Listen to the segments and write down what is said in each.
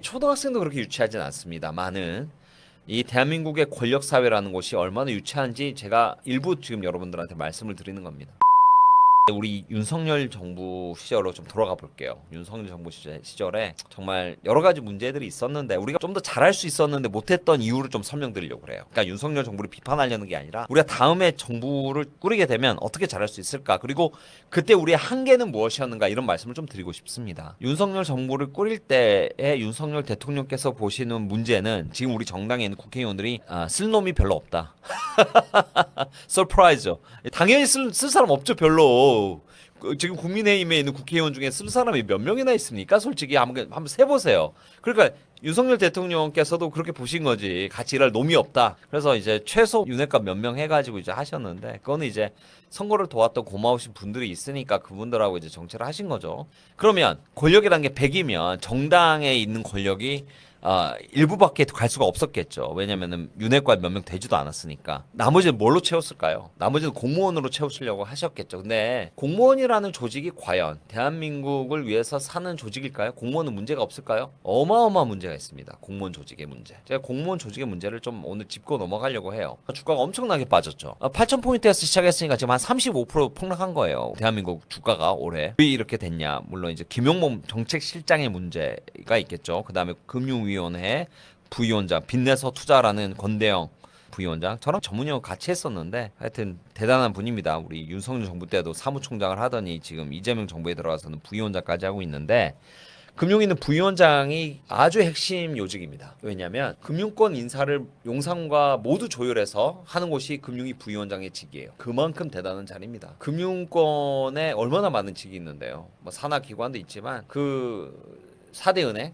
초등학생도 그렇게 유치하진 않습니다만은 이 대한민국의 권력사회라는 곳이 얼마나 유치한지 제가 일부 지금 여러분들한테 말씀을 드리는 겁니다. 우리 윤석열 정부 시절로 좀 돌아가 볼게요. 윤석열 정부 시절에 정말 여러 가지 문제들이 있었는데 우리가 좀 더 잘할 수 있었는데 못했던 이유를 좀 설명드리려고 그래요. 그러니까 윤석열 정부를 비판하려는 게 아니라 우리가 다음에 정부를 꾸리게 되면 어떻게 잘할 수 있을까? 그리고 그때 우리의 한계는 무엇이었는가 이런 말씀을 좀 드리고 싶습니다. 윤석열 정부를 꾸릴 때에 윤석열 대통령께서 보시는 문제는 지금 우리 정당에 있는 국회의원들이 쓸 놈이 별로 없다. 서프라이즈. 당연히 쓸 사람 없죠, 별로. 지금 국민의힘에 있는 국회의원 중에 쓸 사람이 몇 명이나 있습니까? 솔직히 한번 세보세요. 그러니까 윤석열 대통령께서도 그렇게 보신 거지. 같이 일할 놈이 없다. 그래서 이제 최소 윤핵관 몇 명 해가지고 이제 하셨는데, 그거는 이제 선거를 도왔던 고마우신 분들이 있으니까 그분들하고 이제 정치를 하신 거죠. 그러면 권력이라는 게 100이면 정당에 있는 권력이 일부밖에 갈 수가 없었겠죠. 왜냐면은 윤핵관 몇 명 되지도 않았으니까. 나머지는 뭘로 채웠을까요? 나머지는 공무원으로 채우시려고 하셨겠죠. 근데 공무원이라는 조직이 과연 대한민국을 위해서 사는 조직일까요? 공무원은 문제가 없을까요? 어마어마한 문제가 있습니다. 공무원 조직의 문제. 제가 공무원 조직의 문제를 좀 오늘 짚고 넘어가려고 해요. 주가가 엄청나게 빠졌죠. 8,000포인트에서 시작했으니까 지금 한 35% 폭락한 거예요. 대한민국 주가가 올해. 왜 이렇게 됐냐? 물론 이제 김용범 정책실장의 문제가 있겠죠. 그 다음에 금융위원회 부위원장, 빚내서 투자라는 권대영 부위원장, 저랑 전문용어 같이 했었는데 하여튼 대단한 분입니다. 우리 윤석열 정부 때도 사무총장을 하더니 지금 이재명 정부에 들어가서는 부위원장까지 하고 있는데, 금융위는 부위원장이 아주 핵심 요직입니다. 왜냐하면 금융권 인사를 용산과 모두 조율해서 하는 곳이 금융위 부위원장의 직이에요. 그만큼 대단한 자리입니다. 금융권에 얼마나 많은 직이 있는데요. 뭐 산하기관도 있지만 그 4대 은행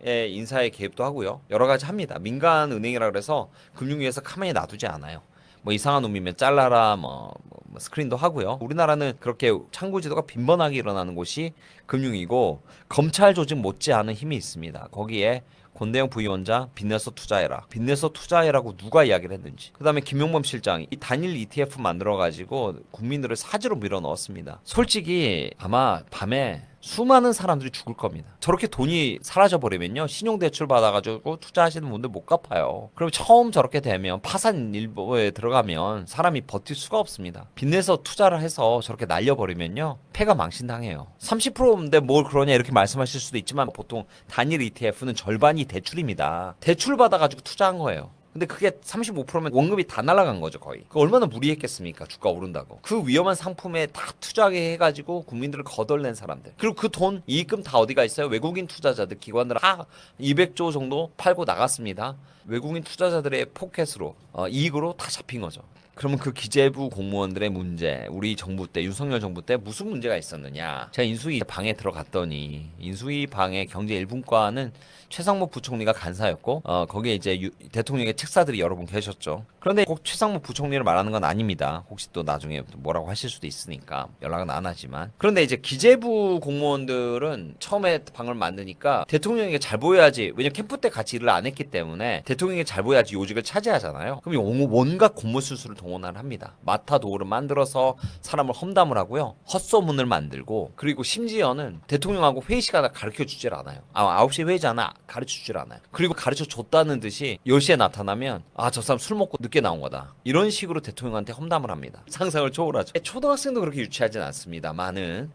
인사에 개입도 하고요. 여러 가지 합니다. 민간 은행이라 그래서 금융위에서 가만히 놔두지 않아요. 뭐 이상한 놈이면 잘라라 뭐 스크린도 하고요. 우리나라는 그렇게 창구지도가 빈번하게 일어나는 곳이 금융이고, 검찰 조직 못지않은 힘이 있습니다. 거기에 권대영 부위원장 빚내서 투자해라. 빚내서 투자해라고 누가 이야기를 했는지. 그 다음에 김용범 실장이 이 단일 ETF 만들어가지고 국민들을 사지로 밀어 넣었습니다. 솔직히 아마 밤에 수많은 사람들이 죽을 겁니다. 저렇게 돈이 사라져버리면요, 신용대출 받아가지고 투자하시는 분들 못 갚아요. 그럼 처음 저렇게 되면 파산 일보에 들어가면 사람이 버틸 수가 없습니다. 빚내서 투자를 해서 저렇게 날려버리면요, 패가 망신당해요. 30%인데 뭘 그러냐 이렇게 말씀하실 수도 있지만 보통 단일 ETF는 절반이 대출입니다. 대출 받아가지고 투자한 거예요. 근데 그게 35%면 원금이 다 날아간 거죠, 거의. 그 얼마나 무리했겠습니까? 주가 오른다고. 그 위험한 상품에 다 투자하게 해가지고 국민들을 거덜낸 사람들. 그리고 그 돈, 이익금 다 어디가 있어요? 외국인 투자자들, 기관들 다 200조 정도 팔고 나갔습니다. 외국인 투자자들의 포켓으로, 이익으로 다 잡힌 거죠. 그러면 그 기재부 공무원들의 문제, 우리 정부 때, 윤석열 정부 때 무슨 문제가 있었느냐? 제가 인수위 방에 들어갔더니, 인수위 방의 경제 1분과는 최상목 부총리가 간사였고, 거기에 이제 대통령의 책사들이 여러 분 계셨죠. 그런데 꼭 최상목 부총리를 말하는 건 아닙니다. 혹시 또 나중에 뭐라고 하실 수도 있으니까 연락은 안 하지만. 그런데 이제 기재부 공무원들은 처음에 방을 만드니까 대통령에게 잘 보여야지, 왜냐면 캠프 때 같이 일을 안 했기 때문에 대통령에게 잘 보여야지 요직을 차지하잖아요. 그럼 온갖 고무술수를 동원을 합니다. 마타도를 만들어서 사람을 험담을 하고요, 헛소문을 만들고, 그리고 심지어는 대통령하고 회의 시간을 가르쳐 주질 않아요. 9시 회의잖아, 가르쳐 주질 않아요. 그리고 가르쳐 줬다는 듯이 10시에 나타나면 저 사람 술 먹고 늦게 나온 거다, 이런 식으로 대통령한테 험담을 합니다. 상상을 초월하죠. 초등학생도 그렇게 유치하진 않습니다만은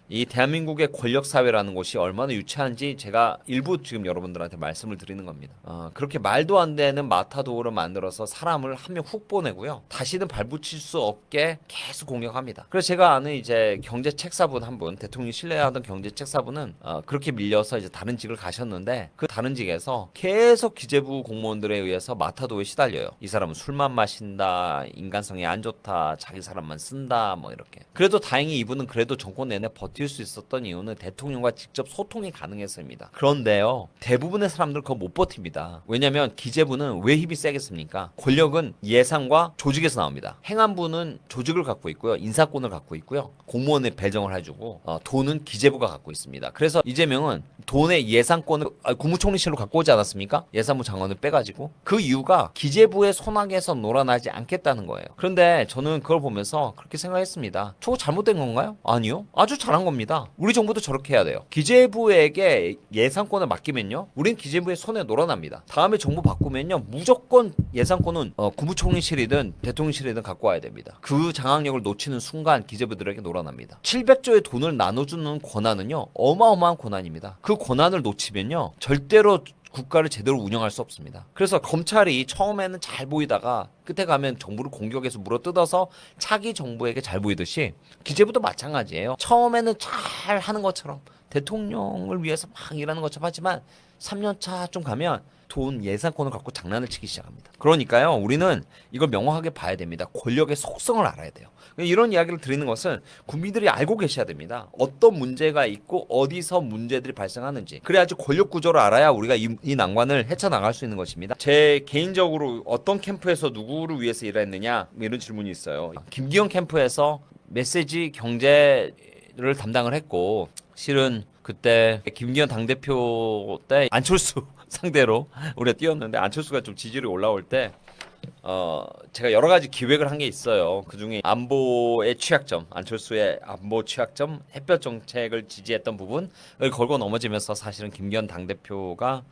이 대한민국의 권력사회라는 곳이 얼마나 유치한지 제가 일부 지금 여러분들한테 말씀을 드리는 겁니다. 그렇게 말도 안 되는 마타도어를 만들어서 사람을 한 명 훅 보내고요, 다시는 발붙일 수 없게 계속 공격합니다. 그래서 제가 아는 이제 경제책사분 한 분, 대통령이 신뢰하던 경제책사분은 그렇게 밀려서 이제 다른 직을 가셨는데, 그 다른 직에서 계속 기재부 공무원들에 의해서 마타도어에 시달려요. 이 사람은 술만 마신다, 인간성이 안 좋다, 자기 사람만 쓴다, 뭐 이렇게. 그래도 다행히 이분은 그래도 정권 내내 버틸 수 있었던 이유는 대통령과 직접 소통이 가능했습니다. 그런데요, 대부분의 사람들은 그거 못 버팁니다. 왜냐면 기재부는 왜 힘이 세겠습니까? 권력은 예산과 조직에서 나옵니다. 행안부는 조직을 갖고 있고요, 인사권을 갖고 있고요, 공무원의 배정을 해주고, 돈은 기재부가 갖고 있습니다. 그래서 이재명은 돈의 예산권을 국무총리실로 갖고 오지 않았습니까? 예산부 장관을 빼가지고. 그 이유가 기재부의 손아귀에서 놀아나지 않겠다는 거예요. 그런데 저는 그걸 보면서 그렇게 생각했습니다. 저거 잘못된 건가요? 아니요, 아주 잘한 겁니다. 우리 정부도 저렇게 해야 돼요. 기재부에게 예산권을 맡기면요, 우린 기재부의 손에 놀아납니다. 다음에 정부 바꾸면요, 무조건 예산권은 국무총리실이든 대통령실이든 갖고 와야 됩니다. 그 장악력을 놓치는 순간 기재부들에게 놀아납니다. 700조의 돈을 나눠주는 권한은요, 어마어마한 권한입니다. 그 권한을 놓치면요, 절대로 국가를 제대로 운영할 수 없습니다. 그래서 검찰이 처음에는 잘 보이다가 끝에 가면 정부를 공격해서 물어뜯어서 차기 정부에게 잘 보이듯이 기재부도 마찬가지예요. 처음에는 잘 하는 것처럼 대통령을 위해서 막 일하는 것처럼 하지만 3년차 좀 가면 돈 예산권을 갖고 장난을 치기 시작합니다. 그러니까요, 우리는 이걸 명확하게 봐야 됩니다. 권력의 속성을 알아야 돼요. 이런 이야기를 드리는 것은 국민들이 알고 계셔야 됩니다. 어떤 문제가 있고 어디서 문제들이 발생하는지. 그래야지 권력 구조를 알아야 우리가 이 난관을 헤쳐나갈 수 있는 것입니다. 제 개인적으로 어떤 캠프에서 누구를 위해서 일했느냐 이런 질문이 있어요. 김기현 캠프에서 메시지 경제를 담당을 했고, 실은 그때 김기현 당대표 때 안철수 상대로 우리가 뛰었는데, 안철수가 좀 지지율이 올라올 때 제가 여러 가지 기획을 한 게 있어요. 그중에 안보의 취약점, 안철수의 안보 취약점, 햇볕 정책을 지지했던 부분을 걸고 넘어지면서 사실은 김기현 당대표가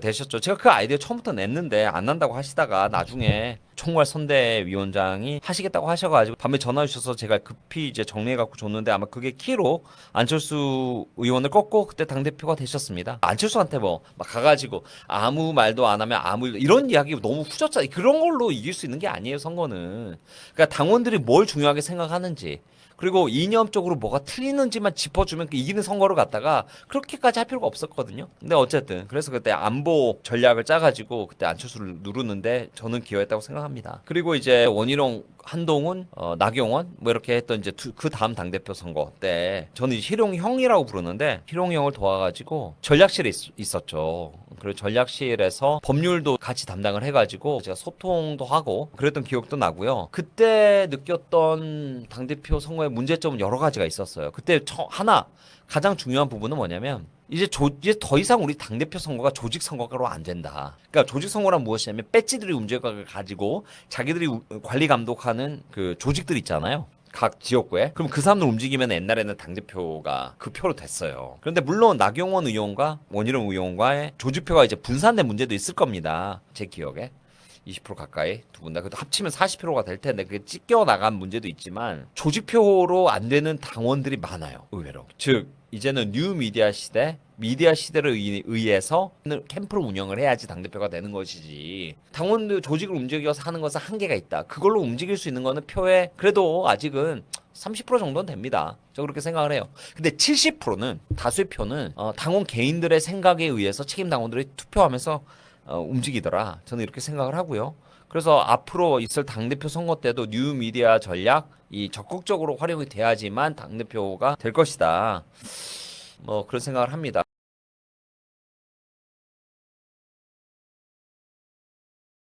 되셨죠. 제가 그 아이디어 처음부터 냈는데 안 난다고 하시다가 나중에 총괄 선대위원장이 하시겠다고 하셔가지고 밤에 전화 주셔서 제가 급히 이제 정리해갖고 줬는데, 아마 그게 키로 안철수 의원을 꺾고 그때 당대표가 되셨습니다. 안철수한테 뭐 막 가가지고 아무 말도 안 하면 이런 이야기 너무 후졌잖아요. 그런 걸로 이길 수 있는 게 아니에요, 선거는. 그러니까 당원들이 뭘 중요하게 생각하는지, 그리고 이념적으로 뭐가 틀리는지만 짚어주면 이기는 선거를 갖다가 그렇게까지 할 필요가 없었거든요. 근데 어쨌든 그래서 그때 안보 전략을 짜가지고 그때 안철수를 누르는데 저는 기여했다고 생각합니다. 그리고 이제 원희룡, 한동훈, 나경원 뭐 이렇게 했던 이제 그 다음 당대표 선거 때 저는 희룡 형이라고 부르는데, 희룡 형을 도와가지고 전략실에 있었죠. 그리고 전략실에서 법률도 같이 담당을 해가지고 제가 소통도 하고 그랬던 기억도 나고요. 그때 느꼈던 당대표 선거의 문제점은 여러 가지가 있었어요. 그때 하나 가장 중요한 부분은 뭐냐면, 이제 더 이상 우리 당대표 선거가 조직 선거로 안 된다. 그러니까 조직 선거란 무엇이냐면 배지들이 움직여 가지고 자기들이 관리 감독하는 그 조직들 있잖아요. 각 지역구에. 그럼 그 사람들 움직이면 옛날에는 당대표가 그 표로 됐어요. 그런데 물론 나경원 의원과 원희룡 의원과의 조직표가 이제 분산된 문제도 있을 겁니다. 제 기억에. 20% 가까이 두 분 다. 그래도 합치면 40%가 될 텐데 그게 찢겨 나간 문제도 있지만 조직표로 안 되는 당원들이 많아요, 의외로. 즉 이제는 뉴 미디어 시대, 미디어 시대를 의해서 캠프를 운영을 해야지 당대표가 되는 것이지, 당원들 조직을 움직여서 하는 것은 한계가 있다. 그걸로 움직일 수 있는 거는 표에 그래도 아직은 30% 정도는 됩니다. 저 그렇게 생각을 해요. 근데 70%는, 다수의 표는 당원 개인들의 생각에 의해서 책임 당원들이 투표하면서 움직이더라. 저는 이렇게 생각을 하고요. 그래서 앞으로 있을 당대표 선거 때도 뉴 미디어 전략이 적극적으로 활용이 돼야지만 당대표가 될 것이다. 뭐 그런 생각을 합니다.